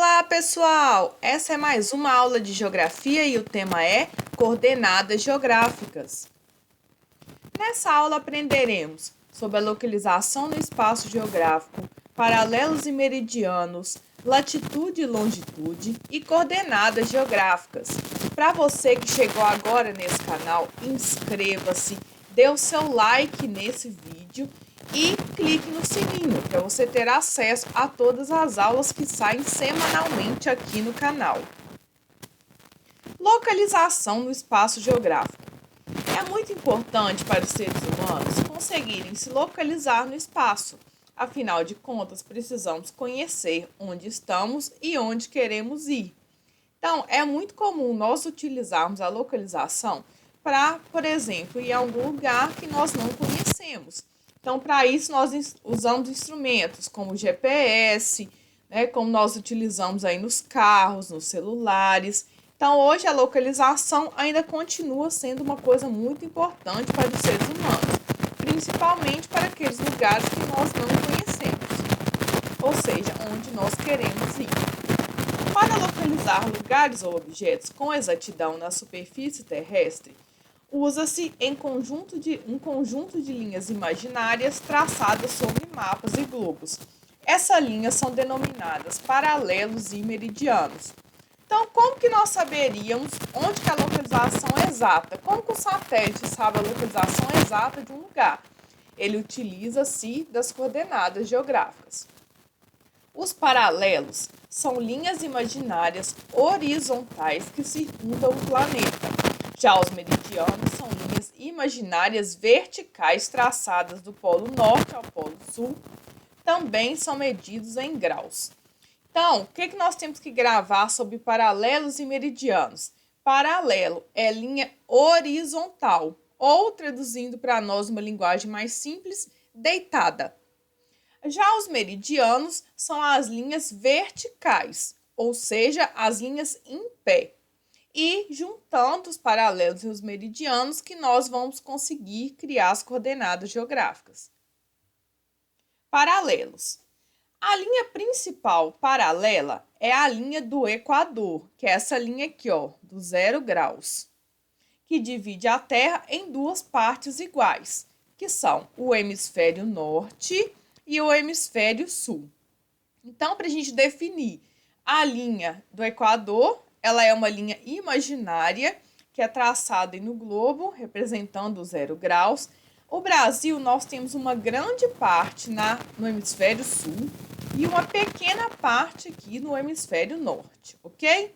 Olá, pessoal! Essa é mais uma aula de geografia e o tema é coordenadas geográficas. Nessa aula aprenderemos sobre a localização no espaço geográfico, paralelos e meridianos, latitude e longitude e coordenadas geográficas. Para você que chegou agora nesse canal, inscreva-se, dê o seu like nesse vídeo e clique no sininho para você ter acesso a todas as aulas que saem semanalmente aqui no canal. Localização no espaço geográfico. É muito importante para os seres humanos conseguirem se localizar no espaço. Afinal de contas, precisamos conhecer onde estamos e onde queremos ir. Então, é muito comum nós utilizarmos a localização para, por exemplo, ir a algum lugar que nós não conhecemos. Então, para isso, nós usamos instrumentos como o GPS, né, como nós utilizamos aí nos carros, nos celulares. Então, hoje a localização ainda continua sendo uma coisa muito importante para os seres humanos, principalmente para aqueles lugares que nós não conhecemos, ou seja, onde nós queremos ir. Para localizar lugares ou objetos com exatidão na superfície terrestre, usa-se um conjunto de linhas imaginárias traçadas sobre mapas e globos. Essas linhas são denominadas paralelos e meridianos. Então, como que nós saberíamos onde que a localização é exata? Como que o satélite sabe a localização exata de um lugar? Ele utiliza-se das coordenadas geográficas. Os paralelos são linhas imaginárias horizontais que circundam o planeta. Já os meridianos são linhas imaginárias verticais traçadas do polo norte ao polo sul. Também são medidos em graus. Então, o que nós temos que gravar sobre paralelos e meridianos? Paralelo é linha horizontal, ou traduzindo para nós uma linguagem mais simples, deitada. Já os meridianos são as linhas verticais, ou seja, as linhas em pé. E juntando os paralelos e os meridianos que nós vamos conseguir criar as coordenadas geográficas. Paralelos. A linha principal paralela é a linha do Equador, que é essa linha aqui, ó, do 0 graus, que divide a Terra em duas partes iguais, que são o hemisfério norte e o hemisfério sul. Então, para a gente definir a linha do Equador, ela é uma linha imaginária que é traçada no globo, representando o 0 graus. O Brasil, nós temos uma grande parte no hemisfério sul e uma pequena parte aqui no hemisfério norte, ok?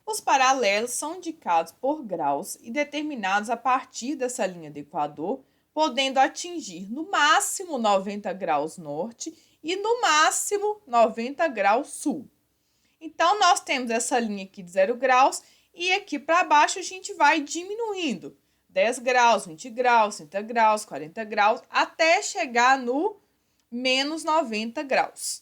Os paralelos são indicados por graus e determinados a partir dessa linha do Equador, podendo atingir no máximo 90 graus norte e no máximo 90 graus sul. Então, nós temos essa linha aqui de 0 graus e aqui para baixo a gente vai diminuindo. 10 graus, 20 graus, 30 graus, 40 graus, até chegar no menos 90 graus.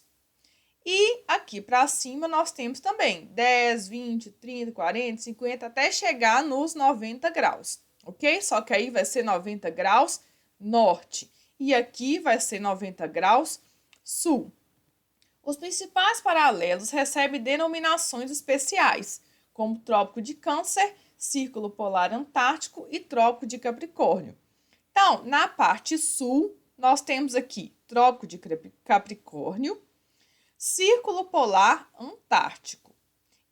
E aqui para cima nós temos também 10, 20, 30, 40, 50, até chegar nos 90 graus, ok? Só que aí vai ser 90 graus norte e aqui vai ser 90 graus sul. Os principais paralelos recebem denominações especiais, como Trópico de Câncer, Círculo Polar Antártico e Trópico de Capricórnio. Então, na parte sul, nós temos aqui Trópico de Capricórnio, Círculo Polar Antártico.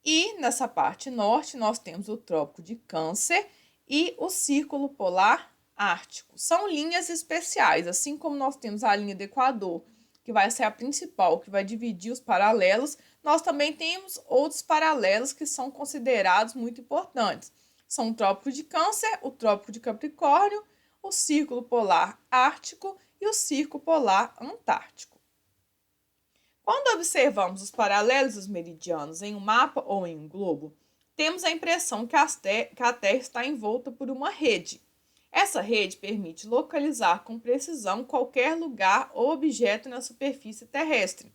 E nessa parte norte, nós temos o Trópico de Câncer e o Círculo Polar Ártico. São linhas especiais, assim como nós temos a linha do Equador, que vai ser a principal, que vai dividir os paralelos, nós também temos outros paralelos que são considerados muito importantes. São o Trópico de Câncer, o Trópico de Capricórnio, o Círculo Polar Ártico e o Círculo Polar Antártico. Quando observamos os paralelos e os meridianos em um mapa ou em um globo, temos a impressão que a Terra está envolta por uma rede. Essa rede permite localizar com precisão qualquer lugar ou objeto na superfície terrestre,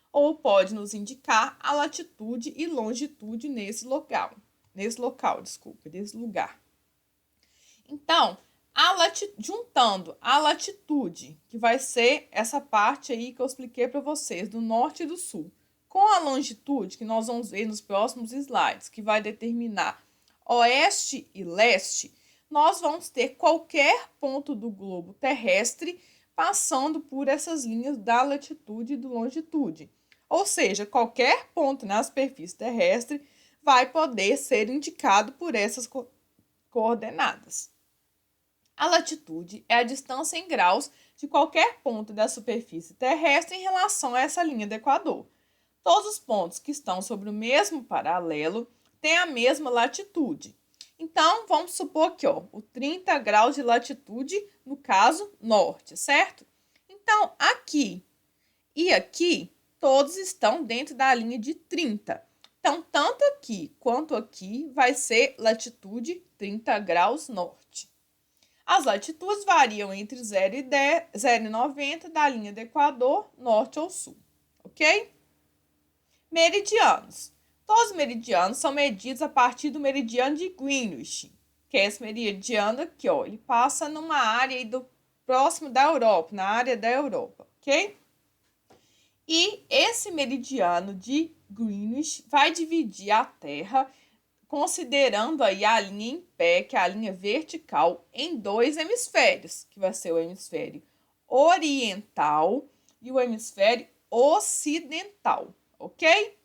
ou pode nos indicar a latitude e longitude desse lugar. Então, juntando a latitude, que vai ser essa parte aí que eu expliquei para vocês, do norte e do sul, com a longitude, que nós vamos ver nos próximos slides, que vai determinar oeste e leste, nós vamos ter qualquer ponto do globo terrestre passando por essas linhas da latitude e do longitude. Ou seja, qualquer ponto na superfície terrestre vai poder ser indicado por essas coordenadas. A latitude é a distância em graus de qualquer ponto da superfície terrestre em relação a essa linha do Equador. Todos os pontos que estão sobre o mesmo paralelo têm a mesma latitude. Então, vamos supor que o 30 graus de latitude, no caso, norte, certo? Então, aqui e aqui, todos estão dentro da linha de 30. Então, tanto aqui quanto aqui vai ser latitude 30 graus norte. As latitudes variam entre 0 e 90 da linha do Equador, norte ou sul, ok? Meridianos. Todos os meridianos são medidos a partir do meridiano de Greenwich, que é esse meridiano aqui, ele passa numa área aí próximo da Europa, na área da Europa, ok? E esse meridiano de Greenwich vai dividir a Terra, considerando aí a linha em pé, que é a linha vertical, em dois hemisférios, que vai ser o hemisfério oriental e o hemisfério ocidental, ok?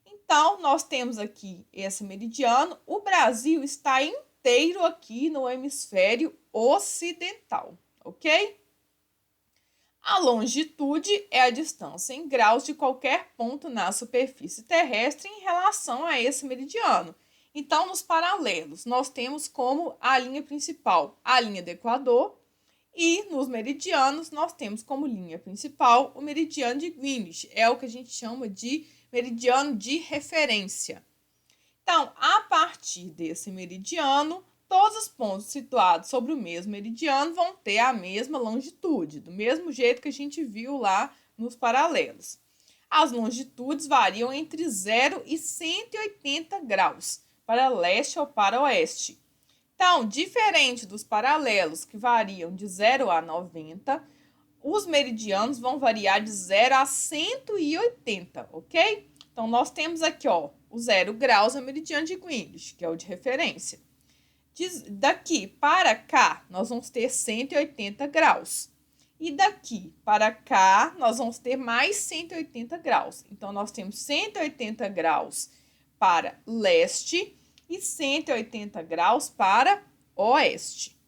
Então, nós temos aqui esse meridiano. O Brasil está inteiro aqui no hemisfério ocidental, ok? A longitude é a distância em graus de qualquer ponto na superfície terrestre em relação a esse meridiano. Então, nos paralelos, nós temos como a linha principal a linha do Equador e nos meridianos nós temos como linha principal o meridiano de Greenwich, é o que a gente chama de meridiano de referência. Então, a partir desse meridiano, todos os pontos situados sobre o mesmo meridiano vão ter a mesma longitude, do mesmo jeito que a gente viu lá nos paralelos. As longitudes variam entre 0 e 180 graus, para leste ou para oeste. Então, diferente dos paralelos, que variam de 0 a 90, os meridianos vão variar de 0 a 180, ok? Então, nós temos aqui, o 0 graus é o meridiano de Greenwich, que é o de referência. Daqui para cá, nós vamos ter 180 graus. E daqui para cá, nós vamos ter mais 180 graus. Então, nós temos 180 graus para leste e 180 graus para oeste.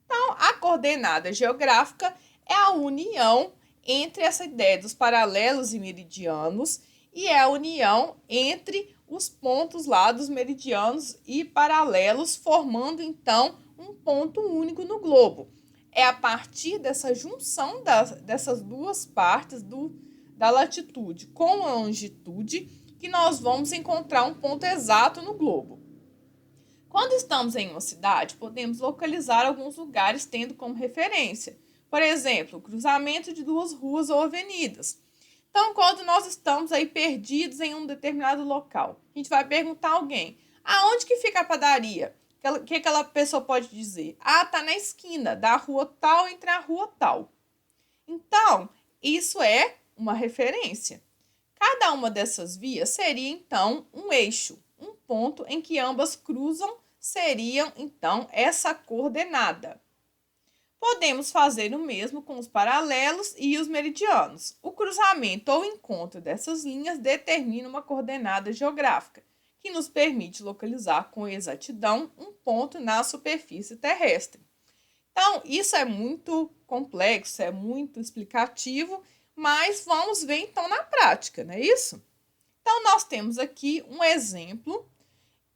Então, a coordenada geográfica é a união entre essa ideia dos paralelos e meridianos e é a união entre os pontos lá dos meridianos e paralelos, formando, então, um ponto único no globo. É a partir dessa junção dessas duas partes da latitude com a longitude que nós vamos encontrar um ponto exato no globo. Quando estamos em uma cidade, podemos localizar alguns lugares tendo como referência. Por exemplo, o cruzamento de duas ruas ou avenidas. Então, quando nós estamos aí perdidos em um determinado local, a gente vai perguntar a alguém, aonde que fica a padaria? O que aquela pessoa pode dizer? Tá na esquina da rua tal entre a rua tal. Então, isso é uma referência. Cada uma dessas vias seria, então, um eixo, um ponto em que ambas cruzam seriam, então, essa coordenada. Podemos fazer o mesmo com os paralelos e os meridianos. O cruzamento ou encontro dessas linhas determina uma coordenada geográfica, que nos permite localizar com exatidão um ponto na superfície terrestre. Então, isso é muito complexo, é muito explicativo, mas vamos ver então na prática, não é isso? Então, nós temos aqui um exemplo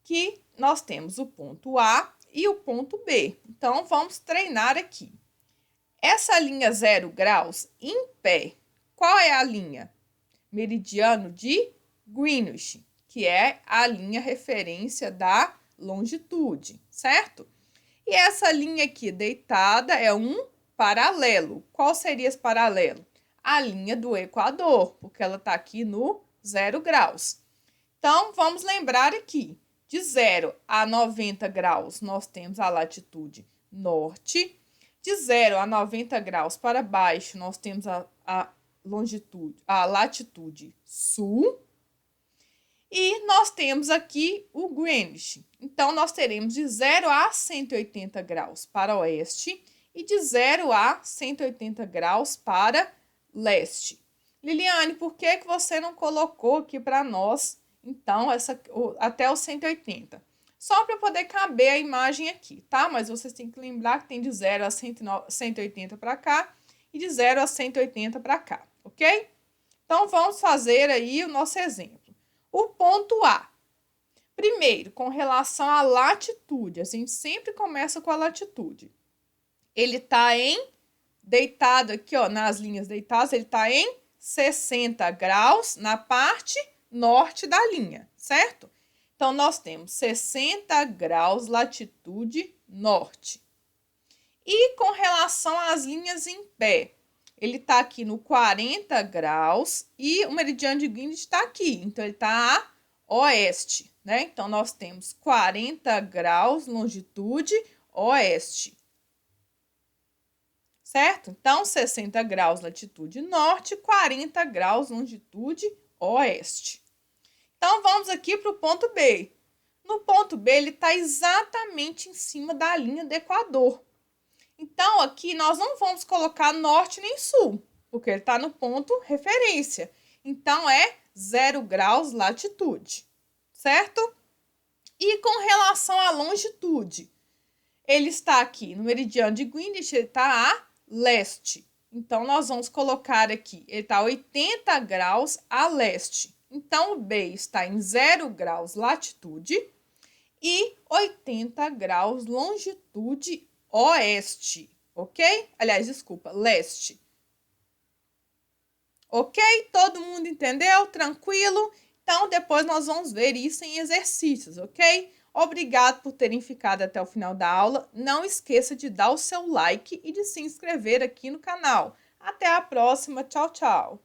que nós temos o ponto A e o ponto B. Então, vamos treinar aqui. Essa linha 0 graus em pé, qual é a linha? Meridiano de Greenwich, que é a linha referência da longitude, certo? E essa linha aqui deitada é um paralelo. Qual seria esse paralelo? A linha do Equador, porque ela está aqui no 0 graus. Então, vamos lembrar aqui. De 0 a 90 graus, nós temos a latitude norte. De 0 a 90 graus para baixo, nós temos a latitude sul. E nós temos aqui o Greenwich. Então, nós teremos de 0 a 180 graus para oeste e de 0 a 180 graus para leste. Liliane, por que você não colocou aqui para nós, então, até os 180? Só para poder caber a imagem aqui, tá? Mas vocês têm que lembrar que tem de 0 a 180 para cá e de 0 a 180 para cá, ok? Então, vamos fazer aí o nosso exemplo. O ponto A. Primeiro, com relação à latitude, a gente sempre começa com a latitude. Ele está deitado aqui, ó, nas linhas deitadas, ele está em 60 graus na parte norte da linha, certo? Então, nós temos 60 graus latitude norte. E com relação às linhas em pé, ele está aqui no 40 graus e o meridiano de Greenwich está aqui. Então, ele está a oeste, né? Então, nós temos 40 graus longitude oeste. Certo? Então, 60 graus latitude norte, 40 graus longitude oeste. Então, vamos aqui para o ponto B. No ponto B, ele está exatamente em cima da linha do Equador. Então, aqui nós não vamos colocar norte nem sul, porque ele está no ponto referência. Então, é 0 graus latitude, certo? E com relação à longitude, ele está aqui no meridiano de Greenwich, ele está a leste. Então, nós vamos colocar aqui, ele está a 80 graus a leste. Então, o B está em 0 graus latitude e 80 graus longitude oeste, ok? Aliás, desculpa, leste. Ok? Todo mundo entendeu? Tranquilo? Então, depois nós vamos ver isso em exercícios, ok? Obrigado por terem ficado até o final da aula. Não esqueça de dar o seu like e de se inscrever aqui no canal. Até a próxima. Tchau, tchau.